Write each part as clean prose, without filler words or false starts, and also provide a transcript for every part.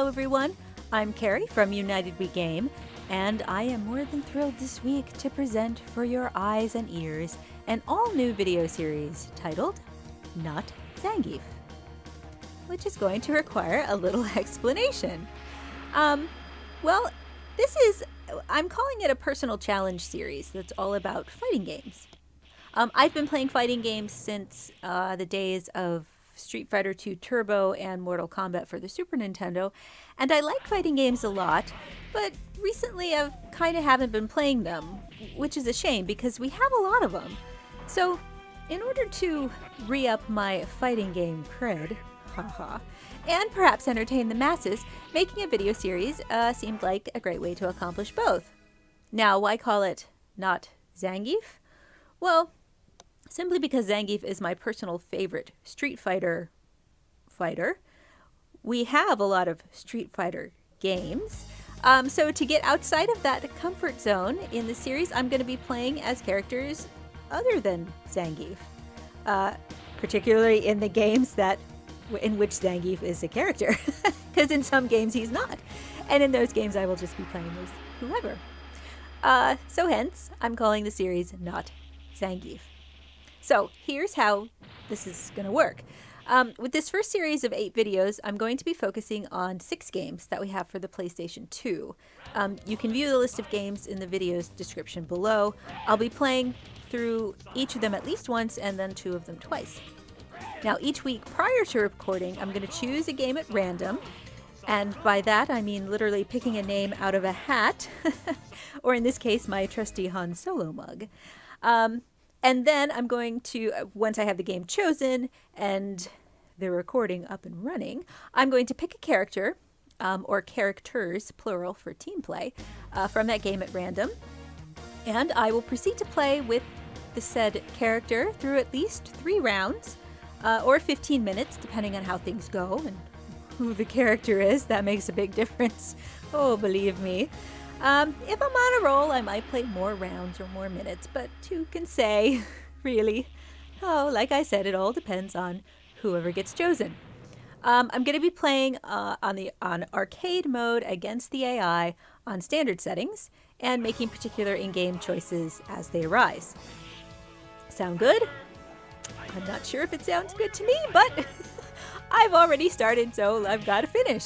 Hello everyone, I'm Cary from United We Game, and I am more than thrilled this week to present for your eyes and ears an all-new video series titled Not Zangief, which is going to require a little explanation. Well, I'm calling it a personal challenge series that's all about fighting games. I've been playing fighting games since the days of Street Fighter 2 Turbo and Mortal Kombat for the Super Nintendo, and I like fighting games a lot, but recently I've kind of haven't been playing them, which is a shame because we have a lot of them. So, in order to re-up my fighting game cred, and perhaps entertain the masses, making a video series seemed like a great way to accomplish both. Now, why call it Not Zangief? Well, simply because Zangief is my personal favorite Street Fighter fighter. We have a lot of Street Fighter games. So to get outside of that comfort zone in the series, I'm going to be playing as characters other than Zangief. Particularly in the games in which Zangief is a character. Because in some games he's not. And in those games I will just be playing as whoever. So hence, I'm calling the series Not Zangief. So here's how this is going to work. With this first series of 8 videos, I'm going to be focusing on 6 games that we have for the PlayStation 2. You can view the list of games in the video's description below. I'll be playing through each of them at least once and then 2 of them twice. Now each week prior to recording, I'm going to choose a game at random. And by that, I mean literally picking a name out of a hat, or in this case, my trusty Han Solo mug. And then I'm going to, once I have the game chosen and the recording up and running, I'm going to pick a character, or characters, plural for team play, from that game at random. And I will proceed to play with the said character through at least 3 rounds, or 15 minutes, depending on how things go and who the character is. That makes a big difference. Oh, believe me. If I'm on a roll, I might play more rounds or more minutes, but who can say, really? Oh, like I said, it all depends on whoever gets chosen. I'm going to be playing on arcade mode against the AI on standard settings and making particular in-game choices as they arise. Sound good? I'm not sure if it sounds good to me, but I've already started, so I've got to finish.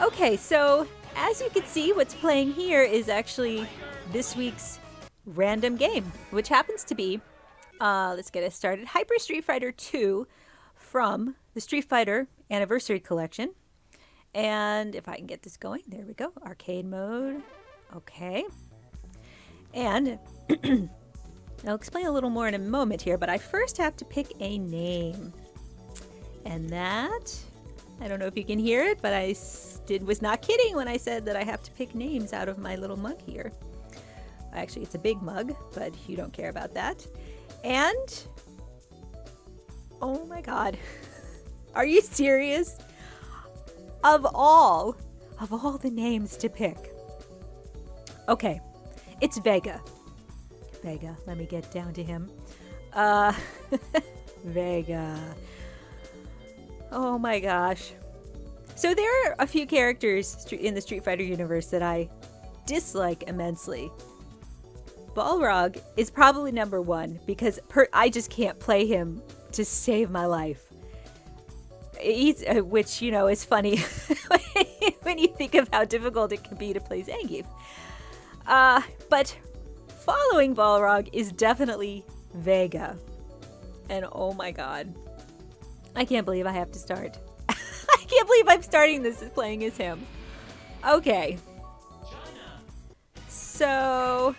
Okay, so as you can see, what's playing here is actually this week's random game, which happens to be, let's get it started, Hyper Street Fighter 2 from the Street Fighter Anniversary Collection. And if I can get this going, there we go, arcade mode, okay. And I'll explain a little more in a moment here, but I first have to pick a name. And that, I don't know if you can hear it, but I was not kidding when I said that I have to pick names out of my little mug here. Actually, it's a big mug, but you don't care about that. And, oh my god, are you serious? Of all the names to pick. Okay, it's Vega. Vega, let me get down to him. Vega. Oh my gosh. So there are a few characters in the Street Fighter universe that I dislike immensely. Balrog is probably number 1 because I just can't play him to save my life. Which, you know, is funny when you think of how difficult it can be to play Zangief. But following Balrog is definitely Vega. And oh my god. I can't believe I have to start. I can't believe I'm starting this playing as him. Okay. So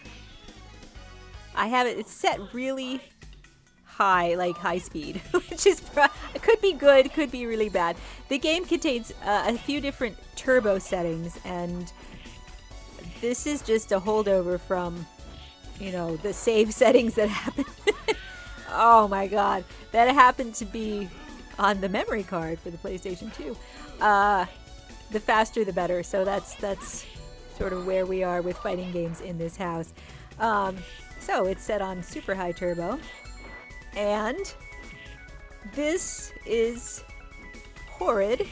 I have it's set really high, like high speed, which is could be good, could be really bad. The game contains a few different turbo settings, and this is just a holdover from, you know, the save settings that happen. Oh my god, that happened to be on the memory card for the PlayStation 2. The faster the better, so that's sort of where we are with fighting games in this house. So it's set on super high turbo, and this is horrid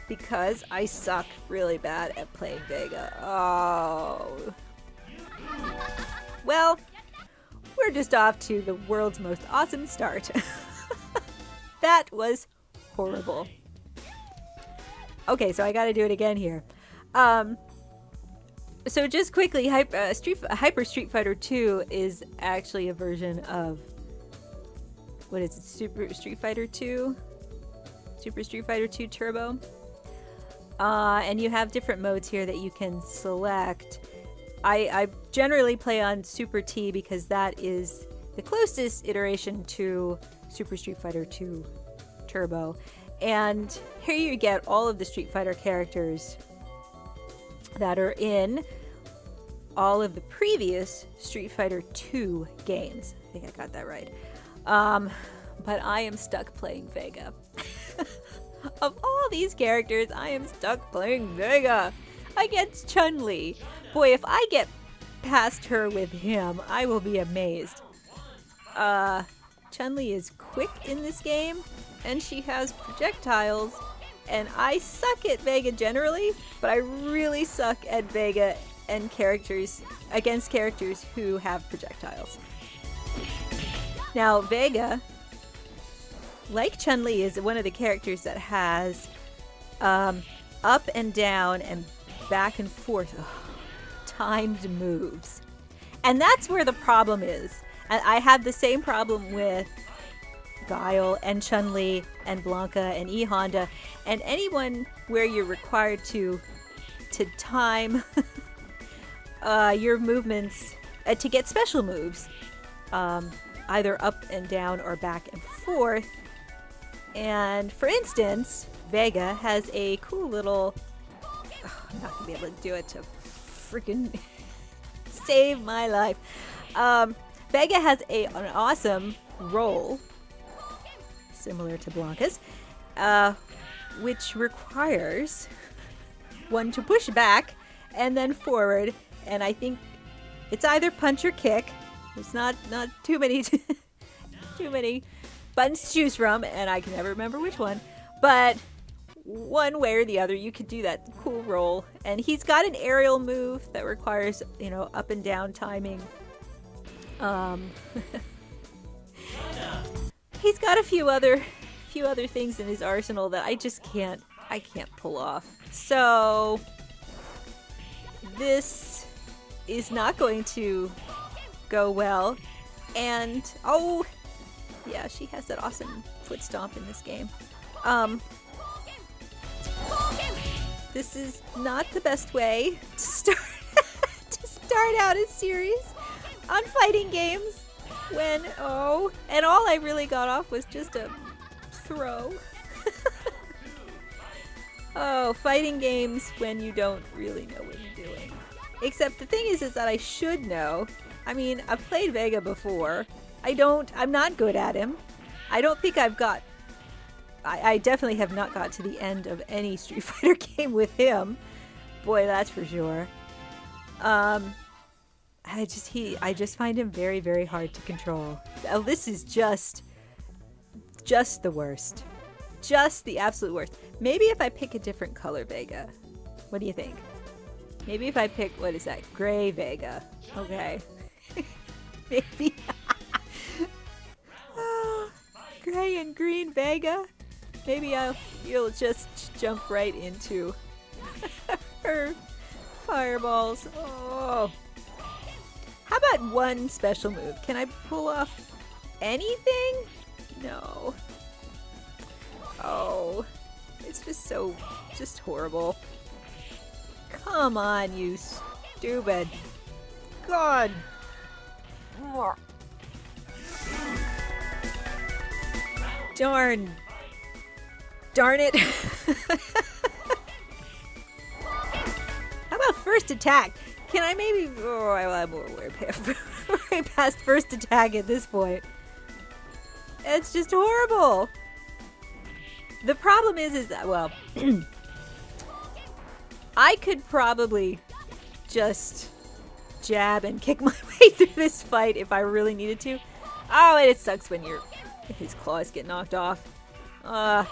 because I suck really bad at playing Vega. Oh. Well, we're just off to the world's most awesome start. That was horrible. Okay, so I gotta do it again here. So just quickly, Hyper Street Fighter 2 is actually a version of, what is it, Super Street Fighter 2? Super Street Fighter 2 Turbo. And you have different modes here that you can select. I generally play on Super T because that is the closest iteration to Super Street Fighter 2 Turbo. And here you get all of the Street Fighter characters that are in all of the previous Street Fighter 2 games. I think I got that right. But I am stuck playing Vega. Of all these characters, I am stuck playing Vega against Chun-Li. Boy, if I get past her with him, I will be amazed. Chun-Li is quick in this game, and she has projectiles, and I suck at Vega generally, but I really suck at Vega and against characters who have projectiles. Now, Vega, like Chun-Li, is one of the characters that has up and down and back and forth timed moves. And that's where the problem is. And I have the same problem with Guile and Chun-Li and Blanca and E Honda and anyone where you're required to time your movements to get special moves, either up and down or back and forth. And for instance, Vega has a cool little, I'm not gonna be able to do it to freaking save my life. Vega has an awesome roll similar to Blanca's, which requires one to push back and then forward, and I think it's either punch or kick. There's not too many too many buttons to choose from, and I can never remember which one, but one way or the other you could do that cool roll. And he's got an aerial move that requires, up and down timing. He's got a few other things in his arsenal that I can't pull off. So this is not going to go well. And oh yeah, she has that awesome foot stomp in this game. This is not the best way to start out a series on fighting games when and all I really got off was just a throw. Fighting games when you don't really know what you're doing. Except the thing is that I should know. I mean, I've played Vega before. I'm not good at him. I don't think I definitely have not got to the end of any Street Fighter game with him. Boy, that's for sure. I just find him very, very hard to control. Oh, this is just the worst. Just the absolute worst. Maybe if I pick a different color Vega. What do you think? Maybe if I pick, what is that? Gray Vega. Okay. Maybe. Gray and green Vega. Maybe you'll just jump right into her fireballs. Oh. How about one special move? Can I pull off anything? No. Oh. It's just horrible. Come on, you stupid. God. Darn it. How about first attack? Can I maybe... I'm way past first attack at this point. It's just horrible. The problem is that, well... I could probably just jab and kick my way through this fight if I really needed to. Oh, and it sucks when his claws get knocked off. I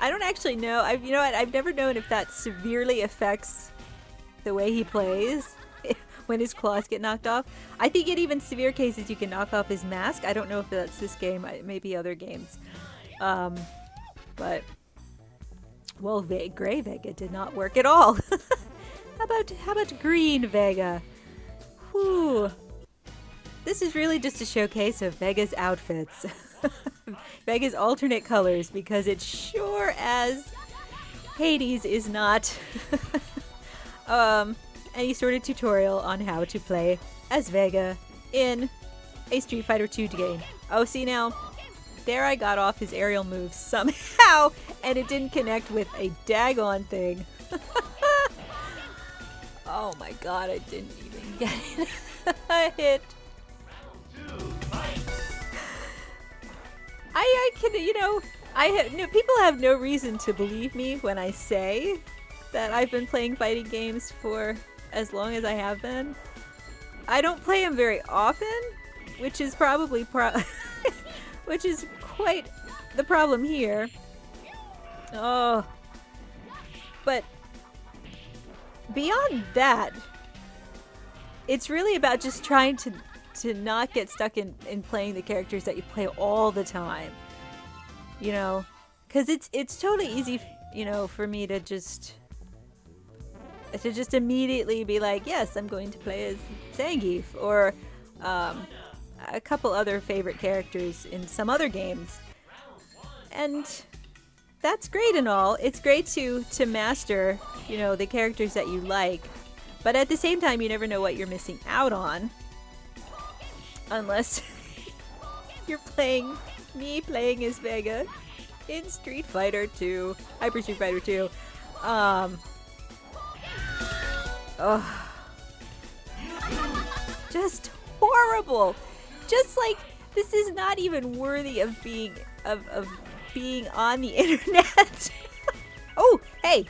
I don't actually know. You know what? I've never known if that severely affects the way he plays when his claws get knocked off. I think in even severe cases you can knock off his mask. I don't know if that's this game. It may be other games. But well, gray Vega did not work at all. How about green Vega? Whew. This is really just a showcase of Vega's outfits. Vega's alternate colors, because it sure as Hades is not any sort of tutorial on how to play as Vega in a Street Fighter 2 game. Oh, see now, there I got off his aerial moves somehow, and it didn't connect with a daggone thing. Oh my god, I didn't even get it. I hit. I can, you know, people have no reason to believe me when I say that I've been playing fighting games for as long as I have been. I don't play them very often, which is probably which is quite the problem here. Oh, but beyond that, it's really about just trying to not get stuck in playing the characters that you play all the time, you know, because it's totally easy, you know, for me to just immediately be like, yes, I'm going to play as Zangief, or a couple other favorite characters in some other games, and that's great and all. It's great to master, you know, the characters that you like, but at the same time, you never know what you're missing out on. Unless you're playing as Vega in Street Fighter 2, Hyper Street Fighter 2. Just horrible. Just like, this is not even worthy of being on the internet. Oh, hey.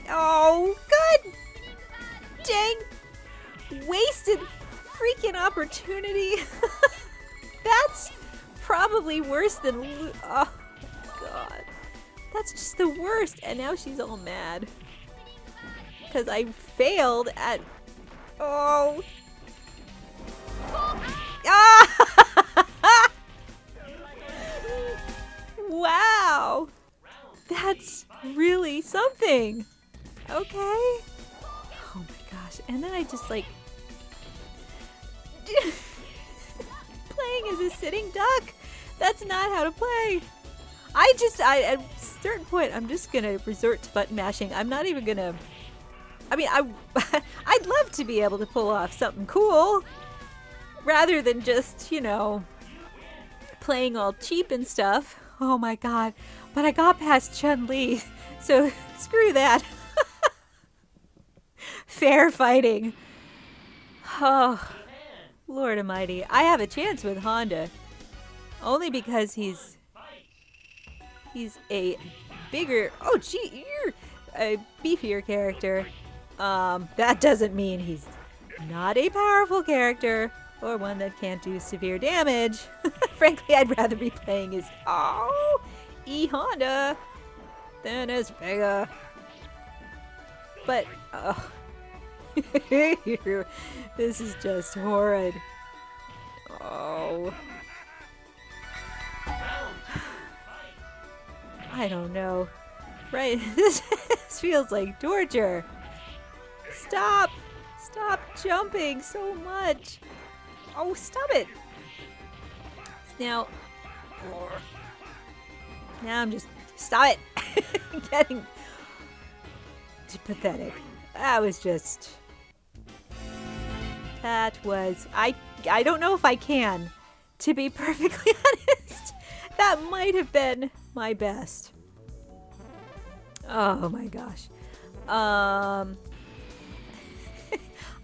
Oh, god dang. Wasted freaking opportunity. That's probably worse than oh god, that's just the worst. And now she's all mad because I failed at ah! Wow, that's really something. Okay, oh my gosh. And then I just like playing as a sitting duck. That's not how to play. At a certain point, I'm just gonna resort to button mashing. I'm not even gonna. I mean, I'd love to be able to pull off something cool, rather than just, you know, playing all cheap and stuff. Oh my god! But I got past Chun-Li, so screw that. Fair fighting. Oh. Lord almighty. I have a chance with Honda. Only because he's a bigger, oh gee, you're a beefier character. That doesn't mean he's not a powerful character or one that can't do severe damage. Frankly, I'd rather be playing as E Honda than as Vega. But this is just horrid. Oh. I don't know. Right, this feels like torture. Stop! Stop jumping so much. Oh, stop it. Now I'm just, stop it. Getting pathetic. That was I don't know if I can, to be perfectly honest. That might have been my best. Oh my gosh. I'm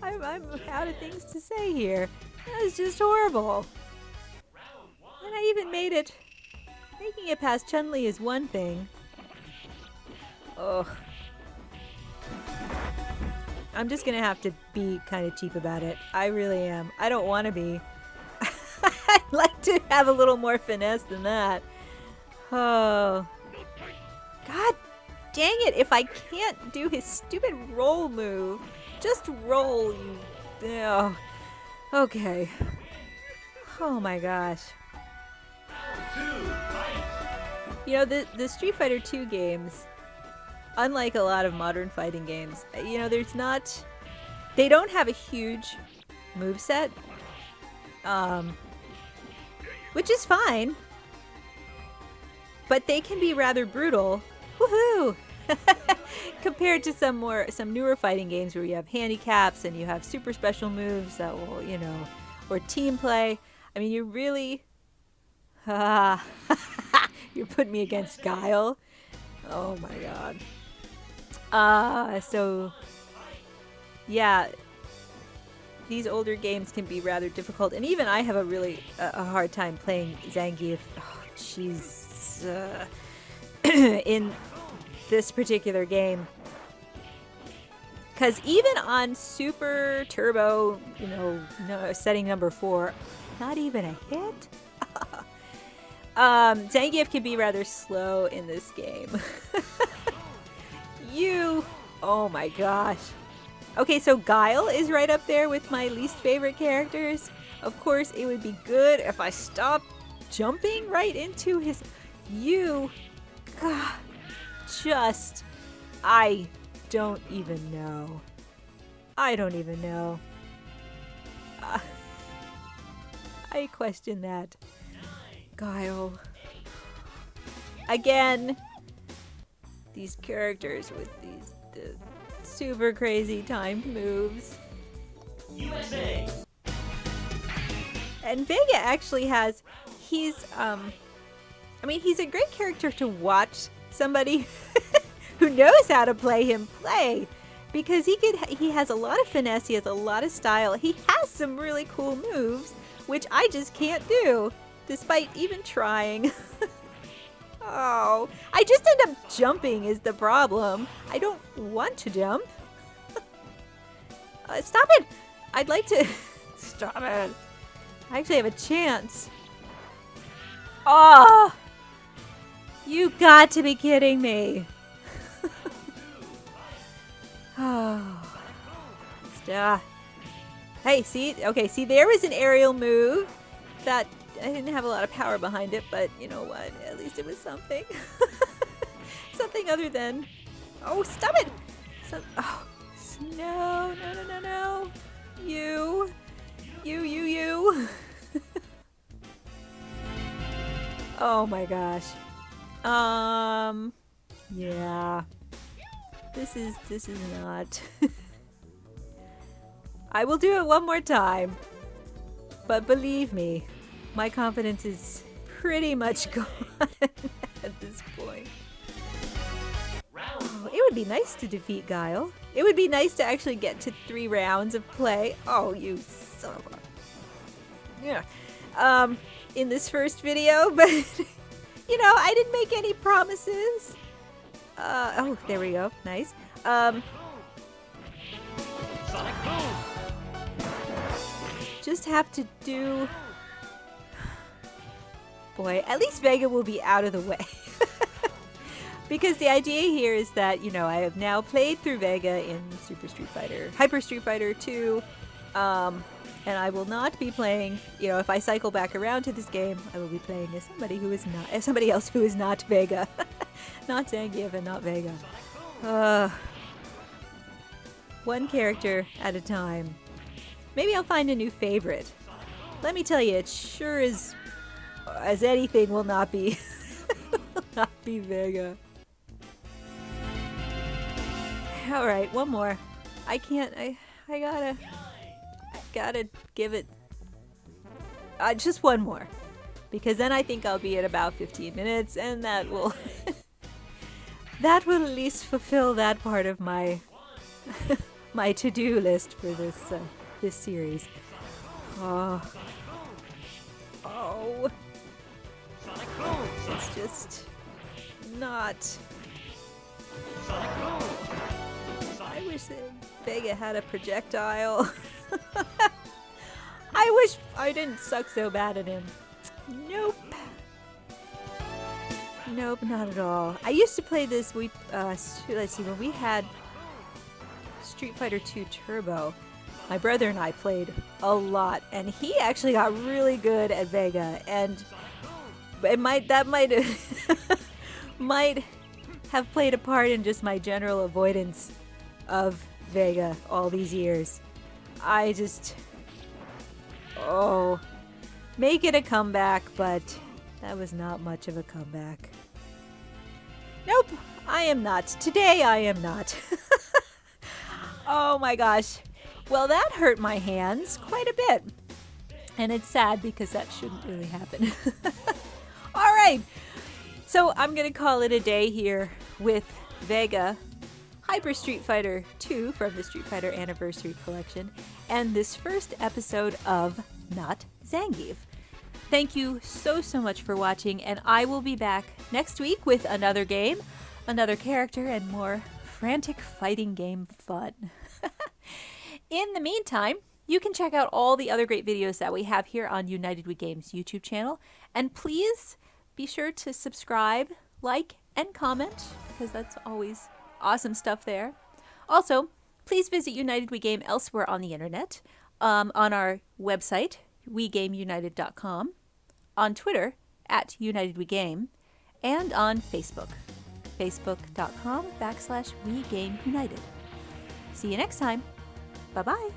out of things to say here. That was just horrible. And I even made it. Making it past Chun-Li is one thing. Ugh. I'm just gonna have to be kind of cheap about it. I really am. I don't want to be. I'd like to have a little more finesse than that. Oh. dang it, if I can't do his stupid roll move, just roll, you... Oh. Okay. Oh my gosh. You know, the Street Fighter 2 games, unlike a lot of modern fighting games, you know, there's not... They don't have a huge moveset, which is fine, but they can be rather brutal. Woohoo! Compared to some newer fighting games where you have handicaps and you have super special moves that will, you know, or team play. I mean, you really... You're putting me against Guile. Oh my god. So... Yeah, these older games can be rather difficult, and even I have a hard time playing Zangief. Oh, she's in this particular game, because even on Super Turbo, you know, setting number 4, not even a hit. Zangief can be rather slow in this game. Oh my gosh. Okay, so Guile is right up there with my least favorite characters. Of course, it would be good if I stopped jumping right into his... God, I don't even know. I don't even know. I question that. Guile. Again, these characters with the super crazy timed moves. USA. And Vega actually has, he's a great character to watch somebody who knows how to play him play, because he has a lot of finesse, he has a lot of style, he has some really cool moves, which I just can't do, despite even trying. Oh, I just end up jumping is the problem. I don't want to jump. Stop it! I'd like to... Stop it. I actually have a chance. Oh! You got to be kidding me. Oh. Stop. Hey, see? Okay, see, there was an aerial move that... I didn't have a lot of power behind it, but you know what? At least it was something. Something other than... Oh, stop it! Oh, no. You. Oh my gosh. Yeah. This is not... I will do it one more time. But believe me, my confidence is pretty much gone at this point. Oh, it would be nice to defeat Guile. It would be nice to actually get to 3 rounds of play. Oh, you son of a... Yeah. In this first video, but you know, I didn't make any promises. Oh, there we go. Nice. Just have to do... Boy, at least Vega will be out of the way. Because the idea here is that, you know, I have now played through Vega in Hyper Street Fighter 2, and I will not be playing, you know, if I cycle back around to this game, I will be playing as somebody else who is not Vega. Not Zangief and not Vega. One character at a time. Maybe I'll find a new favorite. Let me tell you, it sure is, as anything, will not be, not be Vega. All right, one more. I gotta give it, just one more, because then I think I'll be at about 15 minutes, and that will, that will at least fulfill that part of my, my to-do list for this series. Oh. It's just not... I wish that Vega had a projectile. I wish I didn't suck so bad at him. Nope. Nope, not at all. I used to play this. Let's see, when we had Street Fighter 2 Turbo, my brother and I played a lot, and he actually got really good at Vega, and might might have played a part in just my general avoidance of Vega all these years. Make it a comeback, but that was not much of a comeback. Nope, I am not. Today I am not. Oh my gosh. Well, that hurt my hands quite a bit. And it's sad because that shouldn't really happen. All right. So I'm going to call it a day here with Vega, Hyper Street Fighter 2 from the Street Fighter Anniversary Collection, and this first episode of Not Zangief. Thank you so much for watching, and I will be back next week with another game, another character, and more frantic fighting game fun. In the meantime, you can check out all the other great videos that we have here on United We Games YouTube channel, and please be sure to subscribe, like, and comment, because that's always awesome stuff there. Also, please visit United We Game elsewhere on the internet, on our website, wegameunited.com, on Twitter, @UnitedWeGame, and on Facebook, facebook.com/WeGameUnited. See you next time. Bye-bye.